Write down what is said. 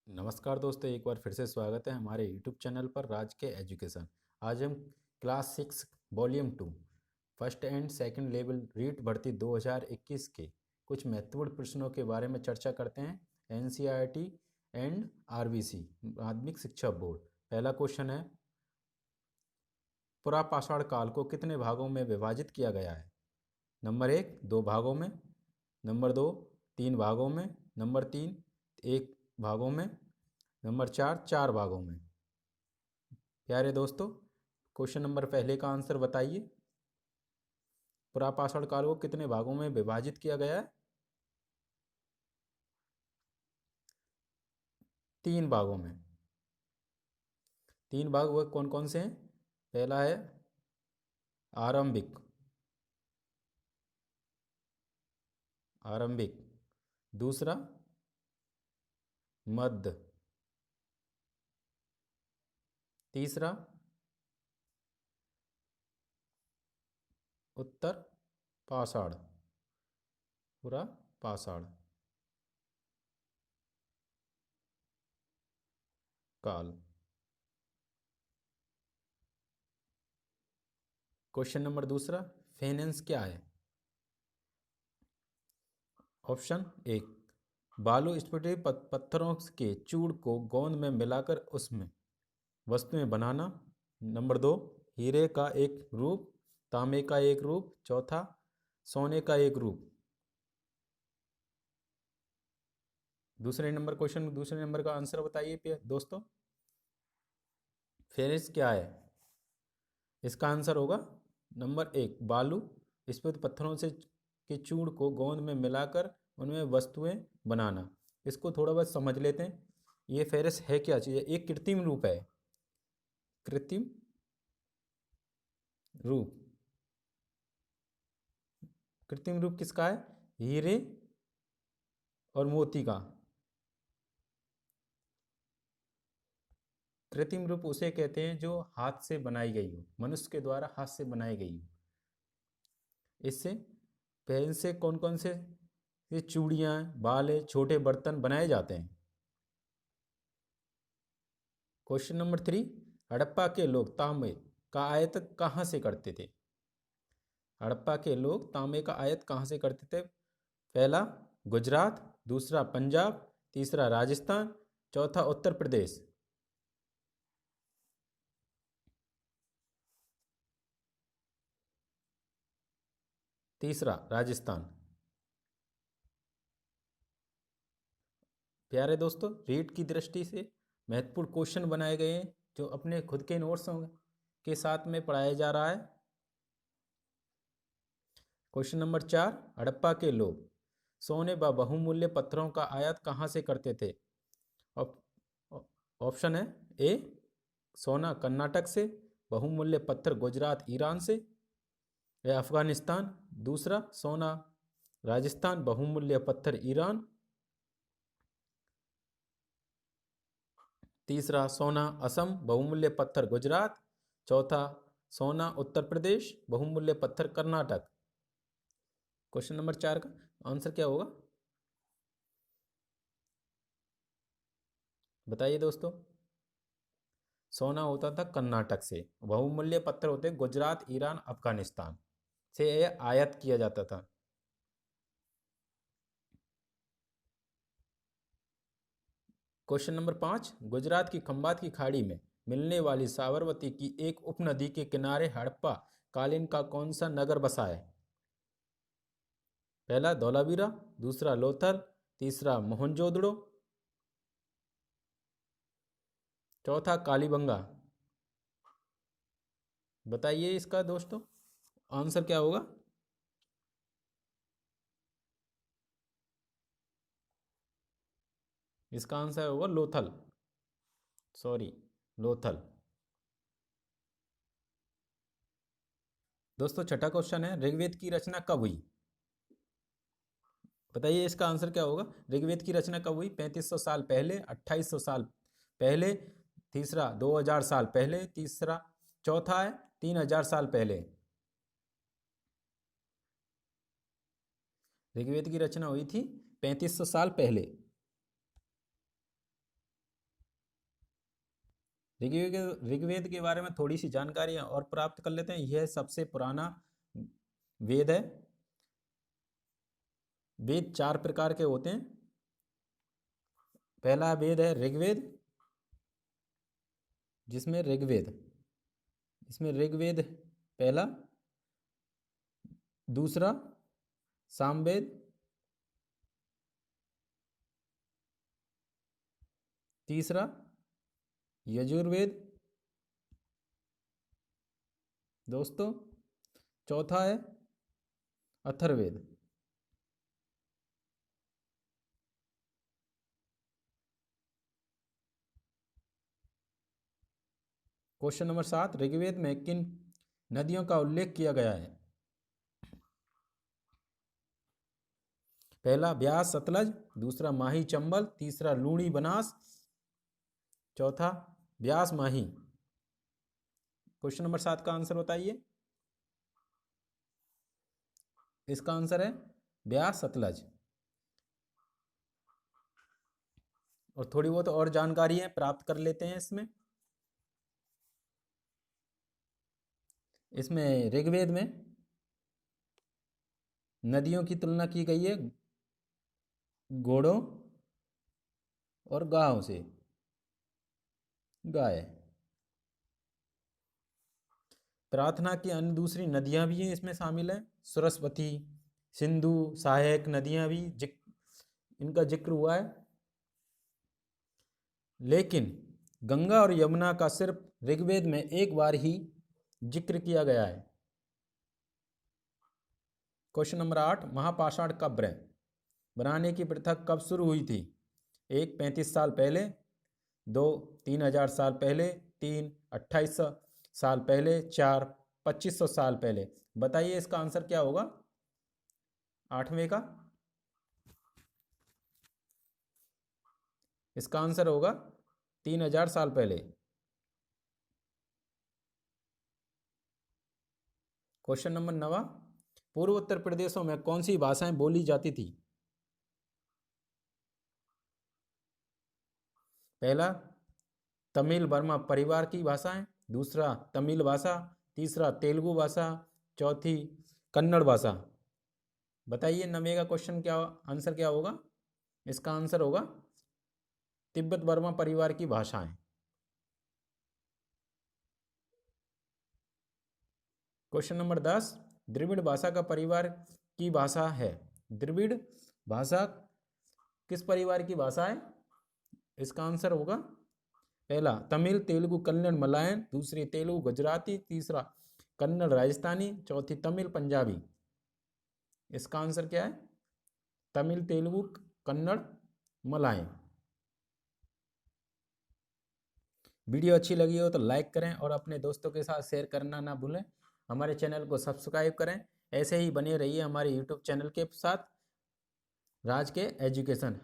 नमस्कार दोस्तों, एक बार फिर से स्वागत है हमारे यूट्यूब चैनल पर राज के एजुकेशन। आज हम class 6 volume 2 first and second level REET भर्ती 2021 के कुछ महत्वपूर्ण प्रश्नों के बारे में चर्चा करते हैं। एनसीईआरटी एंड आरबीसी माध्यमिक शिक्षा बोर्ड। पहला क्वेश्चन है, पुरापाषाण काल को कितने भागों में विभाजित किया गया है? नंबर 1 2 भागों में, नंबर 2 3 भागों में, नंबर 3 1 भागों में, नंबर 4 4 भागों में। प्यारे दोस्तों, क्वेश्चन नंबर पहले का आंसर बताइए। पुरापाषाण काल को कितने भागों में विभाजित किया गया है? 3 भागों में। 3 भाग वह कौन कौन से हैं? पहला है आरंभिक, आरंभिक। दूसरा मध्य। तीसरा उत्तर पाषाण, पूरा पाषाण काल। क्वेश्चन नंबर दूसरा, फेनेंस क्या है? ऑप्शन 1 बालू स्फटिक पत्थरों के चूड़ को गोंद में मिलाकर उसमें वस्तुएं बनाना। नंबर 2 हीरे का एक रूप, तांबे का एक रूप। चौथा सोने का एक रूप। दूसरे नंबर का आंसर बताइए दोस्तों। फेरिस क्या है? इसका आंसर होगा नंबर 1 बालू स्फटिक पत्थरों से के चूड़ को गोंद में मिलाकर उनमें वस्तुएं बनाना। इसको थोड़ा बहुत समझ लेते हैं। ये फेरिस है क्या चीज़? एक कृत्रिम रूप है। कृत्रिम रूप। कृत्रिम रूप किसका है? हीरे और मोती का। कृत्रिम रूप उसे कहते हैं जो हाथ से बनाई गई हो, मनुष्य के द्वारा हाथ से बनाई गई हो। इससे पेन से कौन कौन से ये चूड़ियाँ, बाले, छोटे बर्तन बनाए जाते हैं। क्वेश्चन नंबर 3 हड़प्पा के लोग तांबे का आयात कहाँ से करते थे? हड़प्पा के लोग तांबे का आयात कहाँ से करते थे? पहला गुजरात, दूसरा पंजाब, तीसरा राजस्थान, चौथा उत्तर प्रदेश। तीसरा राजस्थान। प्यारे दोस्तों, रीट की दृष्टि से महत्वपूर्ण क्वेश्चन बनाए गए हैं जो अपने खुद के नोट्स के साथ में पढ़ाया जा रहा है। क्वेश्चन नंबर 4 हड़प्पा के लोग सोने व बहुमूल्य पत्थरों का आयात कहाँ से करते थे? ऑप्शन है ए सोना कर्नाटक से, बहुमूल्य पत्थर गुजरात ईरान से या अफगानिस्तान। दूसरा सोना राजस्थान, बहुमूल्य पत्थर ईरान। तीसरा सोना असम, बहुमूल्य पत्थर गुजरात। चौथा सोना उत्तर प्रदेश, बहुमूल्य पत्थर कर्नाटक। क्वेश्चन नंबर 4 का आंसर क्या होगा? बताइए दोस्तों। सोना होता था कर्नाटक से, बहुमूल्य पत्थर होते गुजरात, ईरान, अफगानिस्तान से यह आयात किया जाता था। क्वेश्चन नंबर 5 गुजरात की खंबात की खाड़ी में मिलने वाली साबरमती की एक उपनदी के किनारे हड़प्पा कालीन का कौन सा नगर बसा है? पहला धौलावीरा, दूसरा लोथल, तीसरा मोहनजोदड़ो, चौथा कालीबंगा। बताइए इसका दोस्तों आंसर क्या होगा? इसका आंसर होगा लोथल, सॉरी लोथल। दोस्तों छठा क्वेश्चन है, ऋग्वेद की रचना कब हुई? बताइए इसका आंसर क्या होगा? ऋग्वेद की रचना कब हुई? 3500 साल पहले, 2800 साल पहले, तीसरा 2000 साल पहले, तीसरा चौथा है 3000 साल पहले। ऋग्वेद की रचना हुई थी 3500 साल पहले। ऋग्वेद के बारे में थोड़ी सी जानकारी और प्राप्त कर लेते हैं। यह सबसे पुराना वेद है। वेद 4 प्रकार के होते हैं। पहला वेद है ऋग्वेद, इसमें ऋग्वेद पहला। दूसरा सामवेद। तीसरा यजुर्वेद दोस्तों। चौथा है अथर्ववेद। क्वेश्चन नंबर 7, ऋग्वेद में किन नदियों का उल्लेख किया गया है? पहला ब्यास सतलज, दूसरा माही चंबल, तीसरा लूणी बनास, चौथा ब्यास माही। क्वेश्चन नंबर 7 का आंसर बताइए। इसका आंसर है ब्यास सतलज। और थोड़ी बहुत और जानकारी है प्राप्त कर लेते हैं इसमें ऋग्वेद में नदियों की तुलना की गई है घोड़ों और गायों से। गाय। प्रार्थना की अन्य दूसरी नदियां भी हैं इसमें शामिल हैं। सरस्वती, सिंधु, सहायक नदियां भी इनका जिक्र हुआ है। लेकिन गंगा और यमुना का सिर्फ ऋग्वेद में एक बार ही जिक्र किया गया है। क्वेश्चन नंबर 8, महापाषाण कब्र बनाने की प्रथा कब शुरू हुई थी? 1 35 साल पहले, 2 3000 साल पहले, 3 2800 साल पहले, 4 2500 साल पहले। बताइए इसका आंसर क्या होगा 8वें का? इसका आंसर होगा 3000 साल पहले। क्वेश्चन नंबर 9, पूर्व उत्तर प्रदेशों में कौन सी भाषाएं बोली जाती थी? पहला तमिल वर्मा परिवार की भाषाएं, दूसरा तमिल भाषा, तीसरा तेलुगु भाषा, चौथी कन्नड़ भाषा। बताइए 9वें का क्वेश्चन क्या आंसर क्या होगा? इसका आंसर होगा तिब्बत वर्मा परिवार की भाषाएं। क्वेश्चन नंबर 10, द्रविड़ भाषा का परिवार की भाषा है। द्रविड़ भाषा किस परिवार की भाषा है? इसका आंसर होगा पहला तमिल, तेलुगु, कन्नड़, मलयालम, दूसरी तेलुगु गुजराती, तीसरा कन्नड़ राजस्थानी, चौथी तमिल पंजाबी। इसका आंसर क्या है? तमिल, तेलुगु, कन्नड़, मलयालम। वीडियो अच्छी लगी हो तो लाइक करें और अपने दोस्तों के साथ शेयर करना ना भूलें। हमारे चैनल को सब्सक्राइब करें। ऐसे ही बने रहिए हमारे यूट्यूब चैनल के साथ, राज के एजुकेशन।